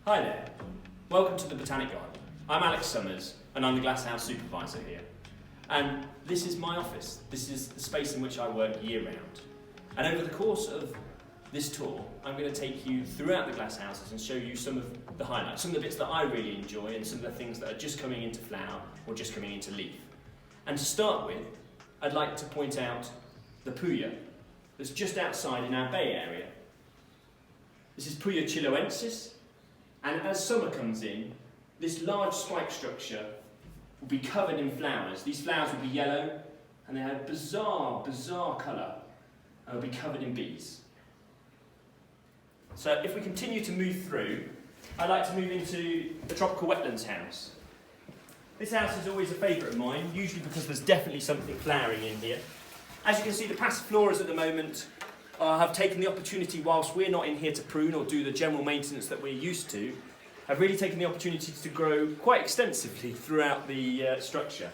Hi there, welcome to the Botanic Garden. I'm Alex Summers and I'm the Glasshouse Supervisor here. And this is my office. This is the space in which I work year round. And over the course of this tour, I'm going to take you throughout the glasshouses and show you some of the highlights, some of the bits that I really enjoy and some of the things that are just coming into flower or just coming into leaf. And to start with, I'd like to point out the Puya that's just outside in our bay area. This is Puya chiloensis. And as summer comes in, this large spike structure will be covered in flowers. These flowers will be yellow, and they have bizarre colour, and will be covered in bees. So if we continue to move through, I'd like to move into the tropical wetlands house. This house is always a favourite of mine, usually because there's definitely something flowering in here. As you can see, the passifloras at the moment have taken the opportunity, whilst we're not in here to prune or do the general maintenance that we're used to, have really taken the opportunity to grow quite extensively throughout the structure.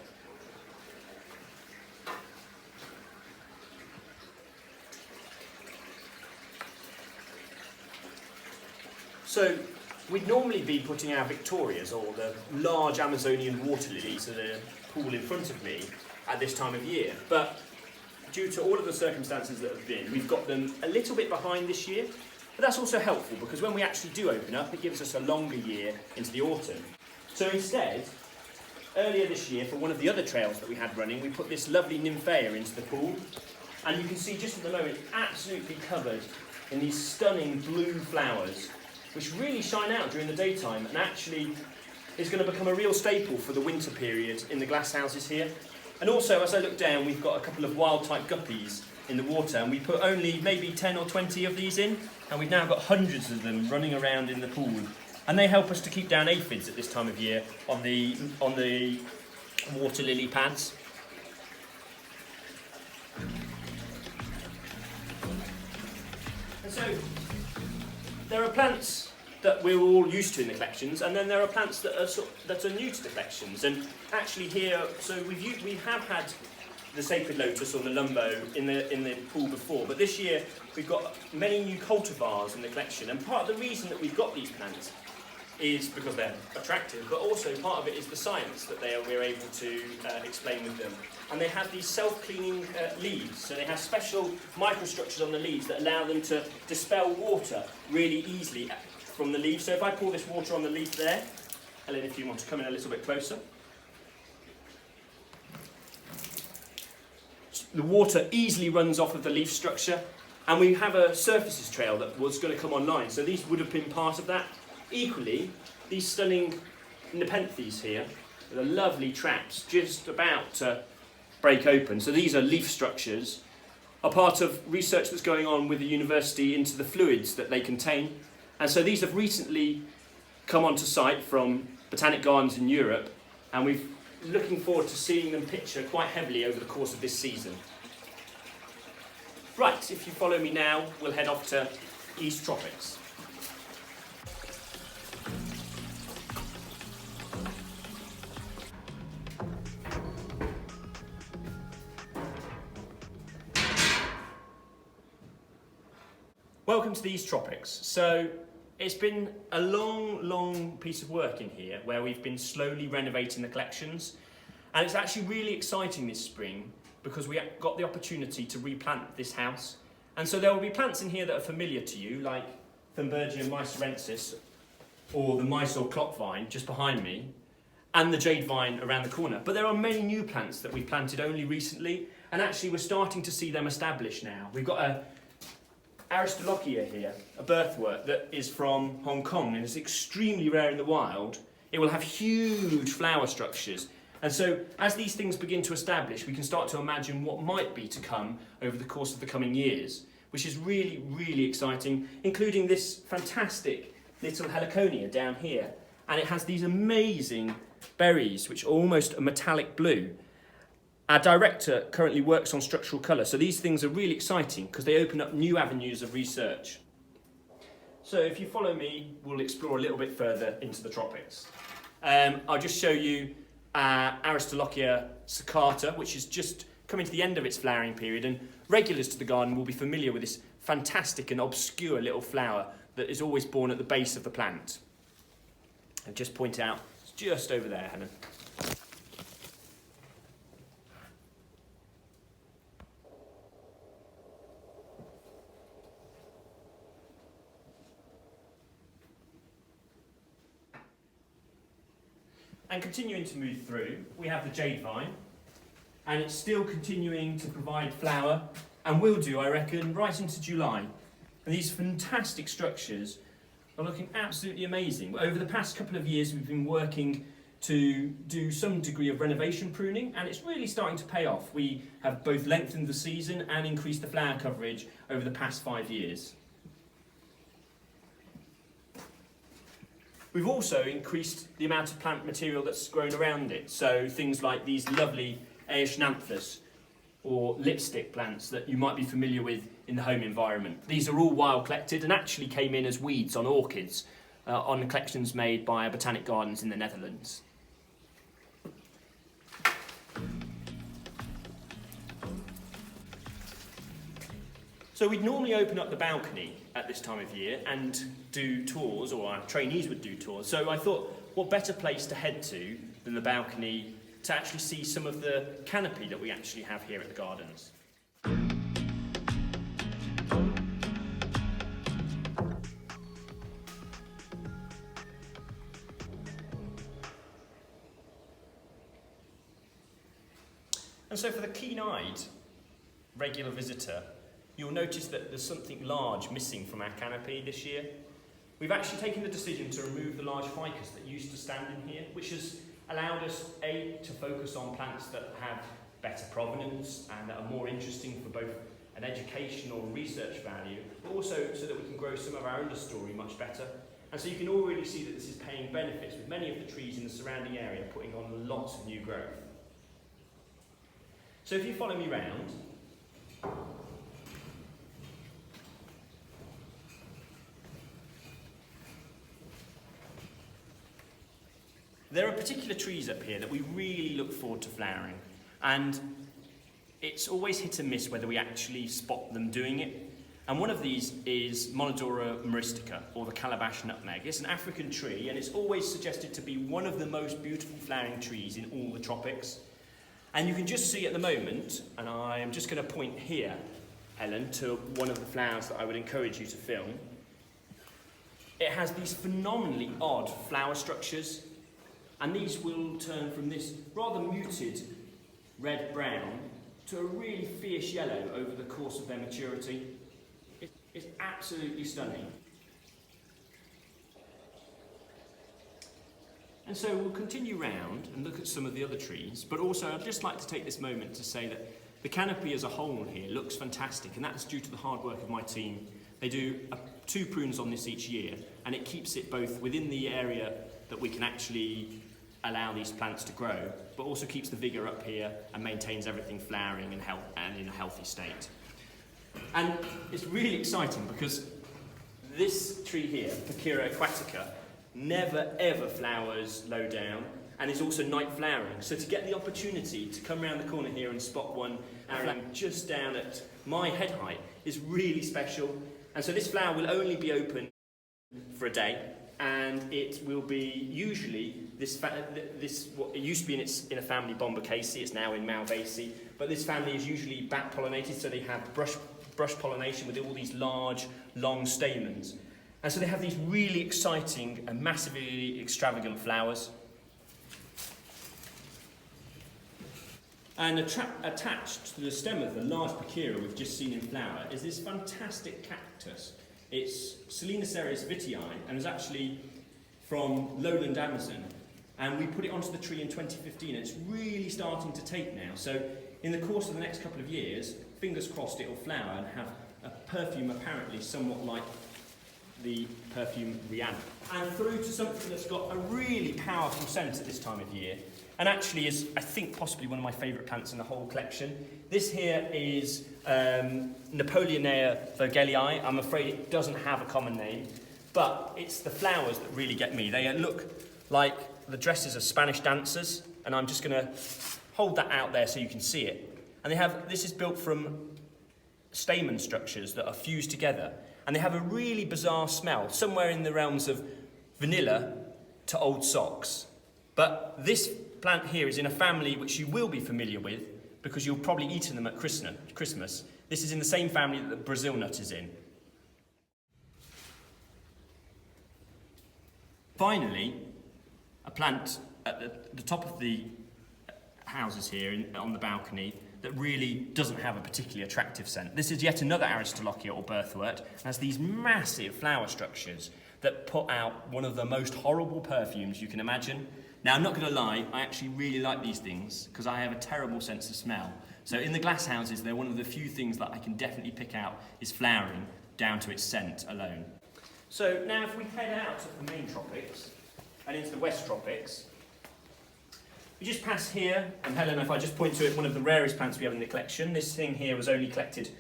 So we'd normally be putting our Victorias, or the large Amazonian water lilies at a pool in front of me at this time of year, but due to all of the circumstances that have been, we've got them a little bit behind this year, but that's also helpful because when we actually do open up, it gives us a longer year into the autumn. So instead, earlier this year, for one of the other trails that we had running, we put this lovely nymphea into the pool, and you can see just at the moment, it's absolutely covered in these stunning blue flowers, which really shine out during the daytime, and actually is going to become a real staple for the winter period in the glasshouses here. And also, as I look down, we've got a couple of wild-type guppies in the water, and we put only maybe 10 or 20 of these in, and we've now got hundreds of them running around in the pool. And they help us to keep down aphids at this time of year on the water lily pads. And so, there are plants that we're all used to in the collections, and then there are plants that are new to the collections. And actually here, so we have had the sacred lotus or the lumbo in the pool before, but this year we've got many new cultivars in the collection. And part of the reason that we've got these plants is because they're attractive, but also part of it is the science that we're able to explain with them. And they have these self-cleaning leaves, so they have special microstructures on the leaves that allow them to dispel water really easily from the leaf. So if I pour this water on the leaf there, Ellen, if you want to come in a little bit closer. The water easily runs off of the leaf structure, and we have a surfaces trail that was going to come online, so these would have been part of that. Equally, these stunning nepenthes here, the lovely traps just about to break open, so these are leaf structures, are part of research that's going on with the university into the fluids that they contain. And so these have recently come onto site from botanic gardens in Europe, and we're looking forward to seeing them picture quite heavily over the course of this season. Right, if you follow me now, we'll head off to East Tropics. Welcome to the East Tropics. So it's been a long piece of work in here where we've been slowly renovating the collections, and it's actually really exciting this spring because we got the opportunity to replant this house. And so there will be plants in here that are familiar to you, like Thunbergia mysorensis or the Mysore clock vine just behind me, and the Jade Vine around the corner. But there are many new plants that we planted only recently, and actually we're starting to see them established now. We've got a Aristolochia here, a birthwort that is from Hong Kong and is extremely rare in the wild. It will have huge flower structures. And so as these things begin to establish, we can start to imagine what might be to come over the course of the coming years, which is really exciting, including this fantastic little heliconia down here. And it has these amazing berries, which are almost a metallic blue. Our director currently works on structural colour, so these things are really exciting because they open up new avenues of research. So if you follow me, we'll explore a little bit further into the tropics. I'll just show you Aristolochia saccata, which is just coming to the end of its flowering period, and regulars to the garden will be familiar with this fantastic and obscure little flower that is always born at the base of the plant. And just point out, it's just over there, Helen. And continuing to move through, we have the Jade Vine, and it's still continuing to provide flower, and will do, I reckon, right into July. And these fantastic structures are looking absolutely amazing. Over the past couple of years, we've been working to do some degree of renovation pruning, and it's really starting to pay off. We have both lengthened the season and increased the flower coverage over the past 5 years. We've also increased the amount of plant material that's grown around it, so things like these lovely Eoscinanthus or lipstick plants that you might be familiar with in the home environment. These are all wild collected and actually came in as weeds on orchids on collections made by botanic gardens in the Netherlands. So we'd normally open up the balcony at this time of year and do tours, or our trainees would do tours. So I thought, what better place to head to than the balcony to actually see some of the canopy that we actually have here at the gardens. And so for the keen-eyed regular visitor, you'll notice that there's something large missing from our canopy this year. We've actually taken the decision to remove the large ficus that used to stand in here, which has allowed us, A, to focus on plants that have better provenance and that are more interesting for both an educational research value, but also so that we can grow some of our understory much better. And so you can already see that this is paying benefits, with many of the trees in the surrounding area putting on lots of new growth. So if you follow me round, there are particular trees up here that we really look forward to flowering, and it's always hit and miss whether we actually spot them doing it. And one of these is Monodora myristica, or the calabash nutmeg. It's an African tree, and it's always suggested to be one of the most beautiful flowering trees in all the tropics. And you can just see at the moment, and I am just going to point here, Helen, to one of the flowers that I would encourage you to film. It has these phenomenally odd flower structures, and these will turn from this rather muted red-brown to a really fierce yellow over the course of their maturity. It's absolutely stunning. And so we'll continue round and look at some of the other trees, but also I'd just like to take this moment to say that the canopy as a whole here looks fantastic, and that's due to the hard work of my team. They do 2 prunes on this each year, and it keeps it both within the area that we can actually allow these plants to grow, but also keeps the vigour up here and maintains everything flowering and in a healthy state. And it's really exciting because this tree here, Pachira aquatica, never ever flowers low down and is also night flowering. So to get the opportunity to come around the corner here and spot one flowering just down at my head height is really special. And so this flower will only be open for a day, and it will be usually what it used to be in a family Bombycaceae, it's now in Malvaceae, but this family is usually bat pollinated, so they have brush pollination with all these large, long stamens. And so they have these really exciting and massively extravagant flowers. And attached to the stem of the large Pachira we've just seen in flower is this fantastic cactus. It's Selenocereus vitii, and is actually from lowland Amazon. And we put it onto the tree in 2015, and it's really starting to take now. So in the course of the next couple of years, fingers crossed, it'll flower and have a perfume apparently somewhat like the perfume Rihanna. And through to something that's got a really powerful scent at this time of year, and actually is, I think, possibly one of my favourite plants in the whole collection. This here is Napoleonea Virgelii. I'm afraid it doesn't have a common name, but it's the flowers that really get me. They look like the dresses of Spanish dancers, and I'm just going to hold that out there so you can see it. And this is built from stamen structures that are fused together, and they have a really bizarre smell, somewhere in the realms of vanilla to old socks. But this plant here is in a family which you will be familiar with because you'll probably eaten them at Christmas. This is in the same family that the Brazil nut is in. Finally, a plant at the top of the houses here on the balcony that really doesn't have a particularly attractive scent. This is yet another Aristolochia or birthwort, and has these massive flower structures that put out one of the most horrible perfumes you can imagine. Now, I'm not going to lie, I actually really like these things because I have a terrible sense of smell. So in the glass houses, they're one of the few things that I can definitely pick out is flowering down to its scent alone. So now if we head out of the main tropics and into the west tropics, we just pass here, and Helen, if I just point to it, one of the rarest plants we have in the collection. This thing here was only collected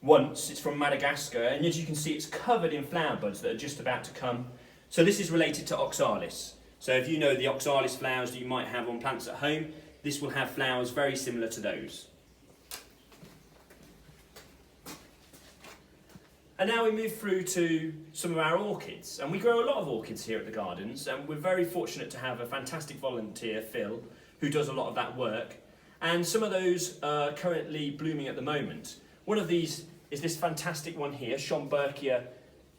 once. It's from Madagascar, and as you can see, it's covered in flower buds that are just about to come. So this is related to oxalis. So if you know the oxalis flowers that you might have on plants at home, this will have flowers very similar to those. And now we move through to some of our orchids, and we grow a lot of orchids here at the gardens, and we're very fortunate to have a fantastic volunteer, Phil, who does a lot of that work, and some of those are currently blooming at the moment. One of these is this fantastic one here, Schomburgia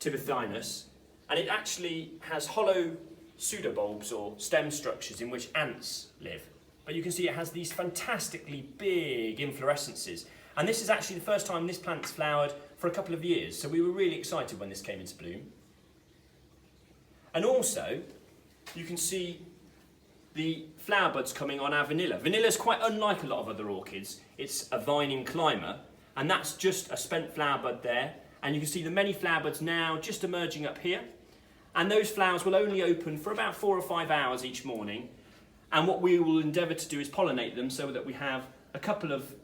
tibethinus, and it actually has hollow pseudobulbs or stem structures in which ants live. But you can see it has these fantastically big inflorescences, and this is actually the first time this plant's flowered for a couple of years, so we were really excited when this came into bloom. And also, you can see the flower buds coming on our vanilla. Vanilla is quite unlike a lot of other orchids. It's a vining climber, and that's just a spent flower bud there. And you can see the many flower buds now just emerging up here. And those flowers will only open for about 4 or 5 hours each morning. And what we will endeavour to do is pollinate them so that we have a couple of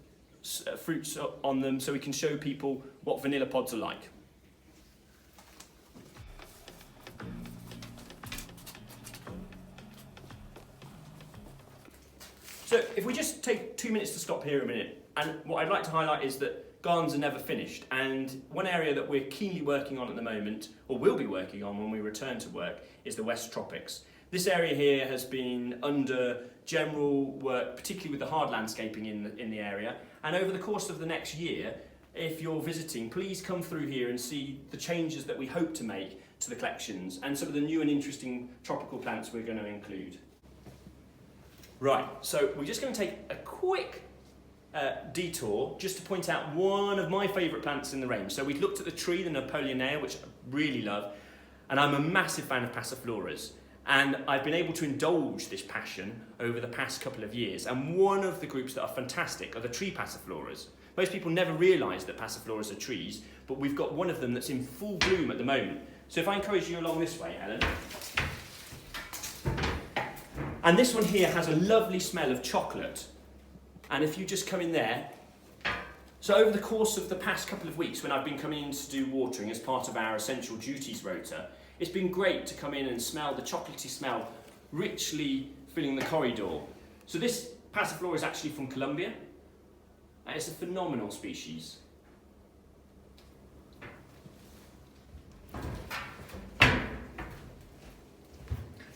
fruits on them so we can show people what vanilla pods are like. So if we just take 2 minutes to stop here a minute, and what I'd like to highlight is that gardens are never finished, and one area that we're keenly working on at the moment, or will be working on when we return to work, is the West Tropics. This area here has been under general work, particularly with the hard landscaping in the area, and over the course of the next year, if you're visiting, please come through here and see the changes that we hope to make to the collections and some of the new and interesting tropical plants we're going to include. Right, so we're just going to take a quick detour just to point out one of my favourite plants in the range. So we've looked at the tree, the Napoleonaea, which I really love, and I'm a massive fan of passifloras. And I've been able to indulge this passion over the past couple of years. And one of the groups that are fantastic are the tree passifloras. Most people never realise that passifloras are trees, but we've got one of them that's in full bloom at the moment. So if I encourage you along this way, Ellen. And this one here has a lovely smell of chocolate. And if you just come in there. So over the course of the past couple of weeks when I've been coming in to do watering as part of our essential duties rota, it's been great to come in and smell the chocolatey smell richly filling the corridor. So this passiflora is actually from Colombia. And it's a phenomenal species.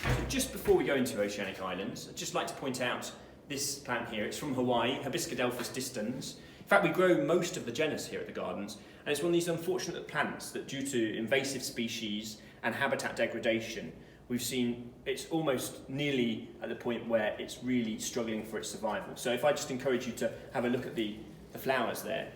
So just before we go into Oceanic Islands, I'd just like to point out this plant here. It's from Hawaii, Hibiscadelphus distans. In fact, we grow most of the genus here at the gardens, and it's one of these unfortunate plants that due to invasive species and habitat degradation, we've seen it's almost nearly at the point where it's really struggling for its survival. So if I just encourage you to have a look at the flowers there.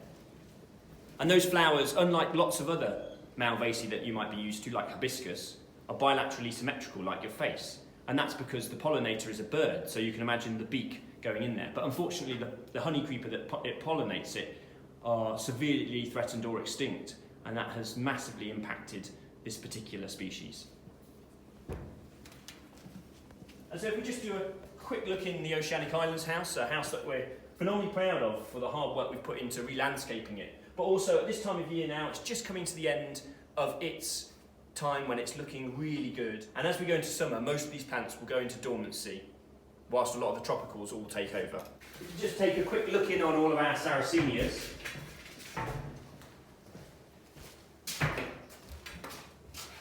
And those flowers, unlike lots of other Malvaceae that you might be used to, like hibiscus, are bilaterally symmetrical like your face. And that's because the pollinator is a bird, so you can imagine the beak going in there. But unfortunately, the honey creeper that it pollinates it are severely threatened or extinct, and that has massively impacted this particular species. And so if we just do a quick look in the Oceanic Islands house, a house that we're phenomenally proud of for the hard work we've put into re-landscaping it, but also at this time of year now, it's just coming to the end of its time when it's looking really good. And as we go into summer, most of these plants will go into dormancy, whilst a lot of the tropicals all take over. We can just take a quick look in on all of our Sarracenias.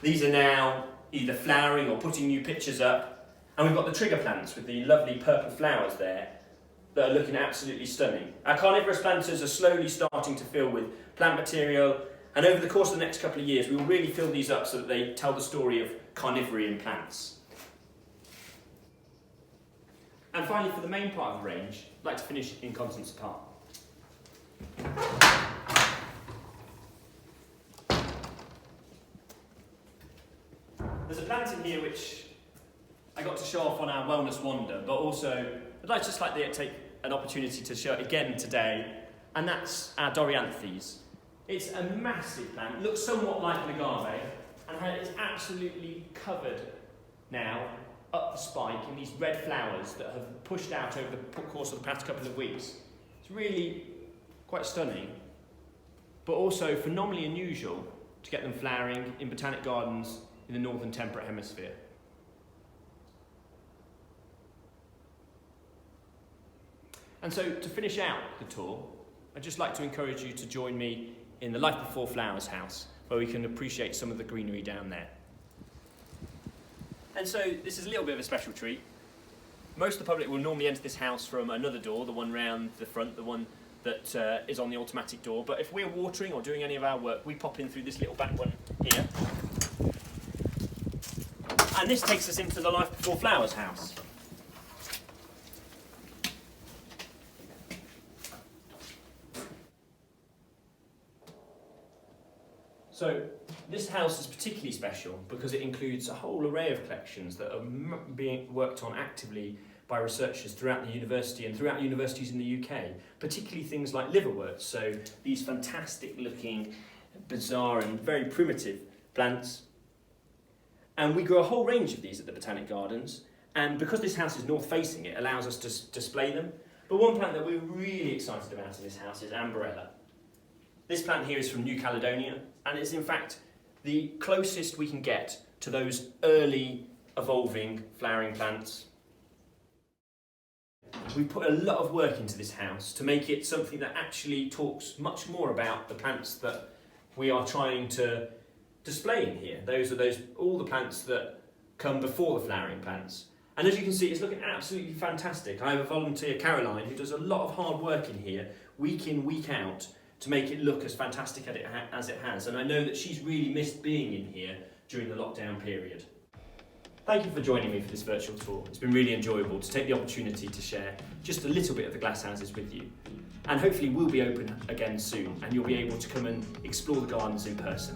These are now either flowering or putting new pictures up. And we've got the trigger plants with the lovely purple flowers there that are looking absolutely stunning. Our carnivorous planters are slowly starting to fill with plant material, and over the course of the next couple of years we will really fill these up so that they tell the story of carnivory in plants. And finally, for the main part of the range, I'd like to finish in Continence Apart. There's a plant in here which I got to show off on our wellness wander, but also I'd just like to take an opportunity to show it again today, and that's our Dorianthes. It's a massive plant, it looks somewhat like an agave, and it's absolutely covered now up the spike in these red flowers that have pushed out over the course of the past couple of weeks. It's really quite stunning, but also phenomenally unusual to get them flowering in botanic gardens in the northern temperate hemisphere. And so to finish out the tour, I'd just like to encourage you to join me in the Life Before Flowers house, where we can appreciate some of the greenery down there. And so this is a little bit of a special treat. Most of the public will normally enter this house from another door, the one round the front, the one that is on the automatic door. But if we're watering or doing any of our work, we pop in through this little back one here. And this takes us into the Life Before Flowers house. So this house is particularly special because it includes a whole array of collections that are being worked on actively by researchers throughout the university and throughout universities in the UK, particularly things like liverworts, so these fantastic looking, bizarre and very primitive plants. And we grow a whole range of these at the Botanic Gardens, and because this house is north facing, it allows us to display them. But one plant that we're really excited about in this house is Amberella. This plant here is from New Caledonia, and it's in fact the closest we can get to those early evolving flowering plants. We've put a lot of work into this house to make it something that actually talks much more about the plants that we are trying to display in here. Those are all the plants that come before the flowering plants. And as you can see, it's looking absolutely fantastic. I have a volunteer, Caroline, who does a lot of hard work in here, week in, week out, to make it look as fantastic as it has. And I know that she's really missed being in here during the lockdown period. Thank you for joining me for this virtual tour. It's been really enjoyable to take the opportunity to share just a little bit of the glasshouses with you. And hopefully we'll be open again soon and you'll be able to come and explore the gardens in person.